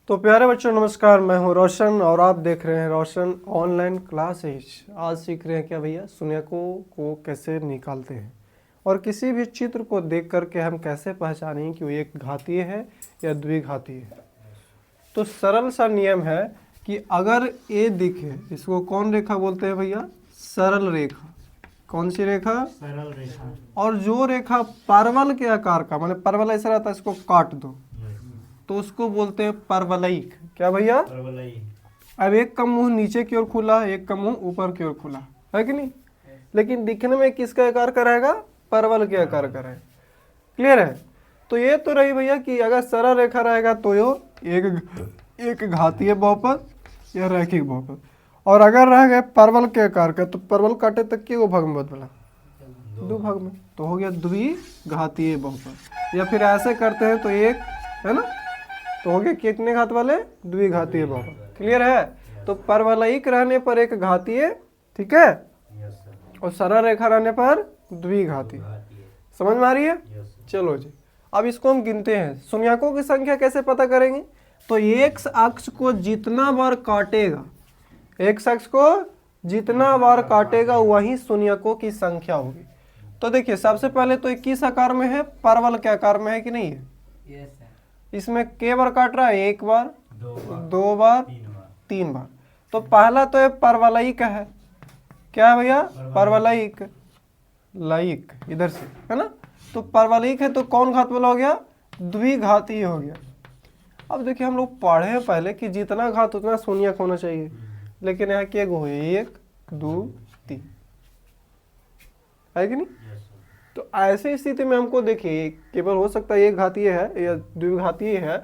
तो प्यारे बच्चों नमस्कार, मैं हूं रोशन और आप देख रहे हैं रोशन ऑनलाइन क्लासेज। आज सीख रहे हैं क्या भैया, शून्यकों को कैसे निकालते हैं और किसी भी चित्र को देख करके हम कैसे पहचानें कि वो एक घातीय है या द्विघातीय है। तो सरल सा नियम है कि अगर ए दिखे, इसको कौन रेखा बोलते हैं भैया, सरल रेखा। कौन सी रेखा? सरल रेखा। और जो रेखा परवल के आकार का, माने परवल ऐसा रहता है, इसको काट दो तो उसको बोलते हैं परवलयिक। क्या भैया? परवलयिक। अब एक का मुंह नीचे की ओर खुला है, एक का मुंह ऊपर की ओर खुला है कि नहीं, लेकिन दिखने में किसका आकार का रहेगा? परवल के आकार का रहेगा। क्लियर है? तो ये तो रही भैया कि अगर सरल रेखा रहेगा तो यो एक घातीय बहुपद या रैखिक बहुपद, और अगर रह गए परवल के आकार का तो परवल काटे तक के वो भाग में बदला, दो भाग में, तो हो गया द्विघातीय बहुपद। या फिर ऐसे करते हैं तो एक है ना, तो हो गया कितने घात वाले? द्विघातीय बहुपद। क्लियर है? तो परवलयिक रहने पर एक घातीय, ठीक है, और सरल रेखा रहने पर द्विघातीय। समझ में आ रही है? चलो जी, अब इसको हम गिनते हैं। शून्यकों की संख्या कैसे पता करेंगे? तो एक अक्ष को जितना बार काटेगा, एक अक्ष को जितना बार काटेगा वही शून्यकों की संख्या होगी। तो देखिए सबसे पहले तो 21 आकार में है, परवल के आकार में है कि नहीं है? इसमें के बार काट रहा है? एक बार, दो बार, तीन बार। तो पहला तो ये परवलयिक है। क्या है भैया? परवलयिक, लयिक इधर से है ना। तो परवलयिक है तो कौन घात वाला हो गया? द्विघातीय हो गया। अब देखिए हम लोग पढ़े हैं पहले कि जितना घात उतना शून्यक होना चाहिए, लेकिन यहाँ के गो है 1 2 3 है कि नहीं। तो ऐसे स्थिति में हमको देखिए केवल हो सकता है एक घातीय है या द्विघातीय है,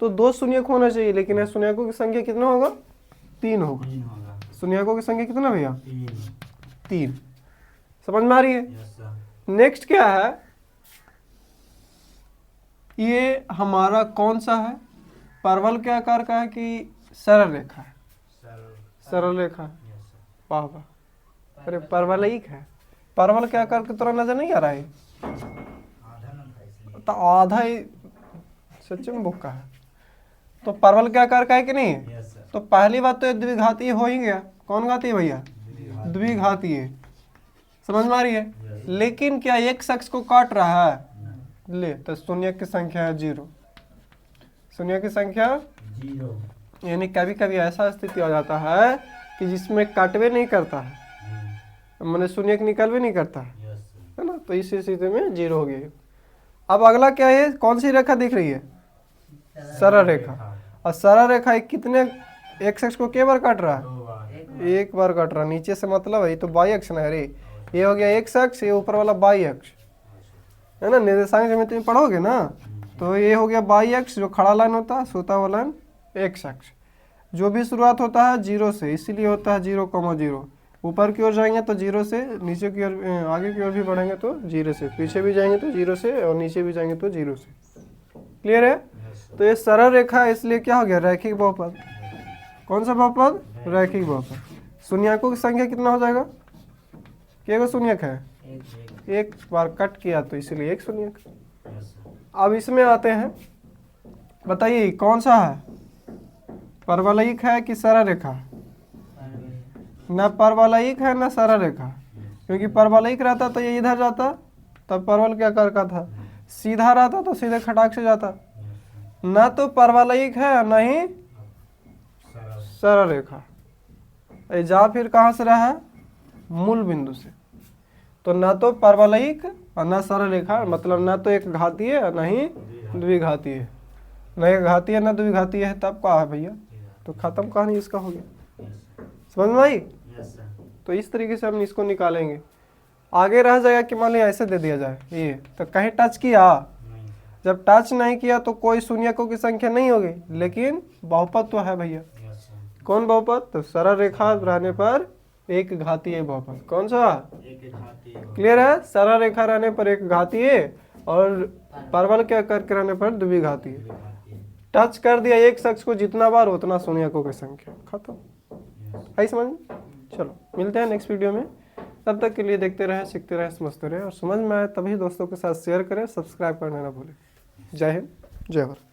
तो दो शून्यक होना चाहिए, लेकिन शून्यकों की संख्या कितना होगा? 3 होगा। शून्यकों की संख्या कितना भैया? 3। समझ में आ रही है? नेक्स्ट क्या है, ये हमारा कौन सा है? परवल के आकार का है कि सरल रेखा है? सरल रेखा। वाह वाह, अरे परवलयिक है। परवल के आकार की तरह नजर नहीं आ रहा है? तो आधा ही सच में बुक्का है। तो परवल के आकार का है कि नहीं? तो पहली बात तो ये द्विघातीय हो ही गया। कौन घातीय भैया? द्विघातीय। समझ में आ रही है? लेकिन क्या एक शख्स को काट रहा है? ले तो शून्य की संख्या है 0। शून्य की संख्या 0। यानी कभी कभी ऐसा स्थिति आ जाता है कि जिसमें काटवे नहीं करता है, मैंने शून्य निकालवे नहीं करता है ना, तो इस स्थिति में 0 हो गया। अब अगला क्या है, कौन सी रेखा दिख रही है? सरल रेखा। और सरल रेखा कितने एक अक्ष को के बार काट रहा है? एक बार काट रहा है। नीचे से मतलब है, ये तो बाई अक्ष ना है रे, ये हो गया एक अक्ष, ये ऊपर वाला बाई अक्ष है ना। निर्देशांक ज्यामिति पढ़ोगे ना, तो ये हो गया बाई अक्ष, जो खड़ा लाइन होता है, सोता हुआ लाइन एक्स अक्ष। जो भी शुरुआत होता है 0 से, इसीलिए होता है 0,0। ऊपर की ओर जाएंगे तो 0 से, नीचे की ओर आगे की ओर भी बढ़ेंगे तो 0 से, पीछे भी जाएंगे तो 0 से, और नीचे भी जाएंगे तो 0 से। क्लियर है? तो ये सरल रेखा है, इसलिए क्या हो गया? रैखिक बहुपद। कौन सा बहुपद? रैखिक बहुपद। शून्यकों की संख्या कितना हो जाएगा? क्या शून्यक है? एक बार कट किया तो इसलिए एक शून्यक। अब इसमें आते हैं, बताइए कौन सा है? परवलयिक है कि सरल रेखा? न परवलयिक है न सरल रेखा, क्योंकि परवलयिक रहता तो ये इधर जाता, तब परवल के आकार का था। सीधा रहता तो सीधे खटाक से जाता। न तो परवलयिक है न ही सरल रेखा। जा फिर कहाँ से रहा है? मूल बिंदु से। तो न तो परवलयिक और न सरल रेखा, मतलब न तो एक घातीय है न ही द्विघातीय। न एक घातीय न द्विघातीय है, तब कहा है भैया, तो खत्म कहानी इसका हो गया। समझ में आई? तो इस तरीके से हम इसको निकालेंगे। आगे रह जाएगा कि मान लिया ऐसे दे दिया जाए ये, तो कहीं टच किया? जब टच नहीं किया तो कोई शून्यकों की संख्या नहीं होगी, लेकिन बहुपद तो है भैया। कौन बहुपद? तो सरल रेखा रहने पर एक घातीय बहुपद। कौन सा? क्लियर है? सरल रेखा रहने पर एक घातीय और परवल के आकार के रहने पर द्विघातीय। टच कर दिया एक शख्स को जितना बार उतना शून्यकों की संख्या, खत्म। आई समझ में? चलो मिलते हैं नेक्स्ट वीडियो में। तब तक के लिए देखते रहें, सीखते रहें, समझते रहें, और समझ में आए तभी दोस्तों के साथ शेयर करें, सब्सक्राइब करना ना भूलें। जय हिंद, जय भारत।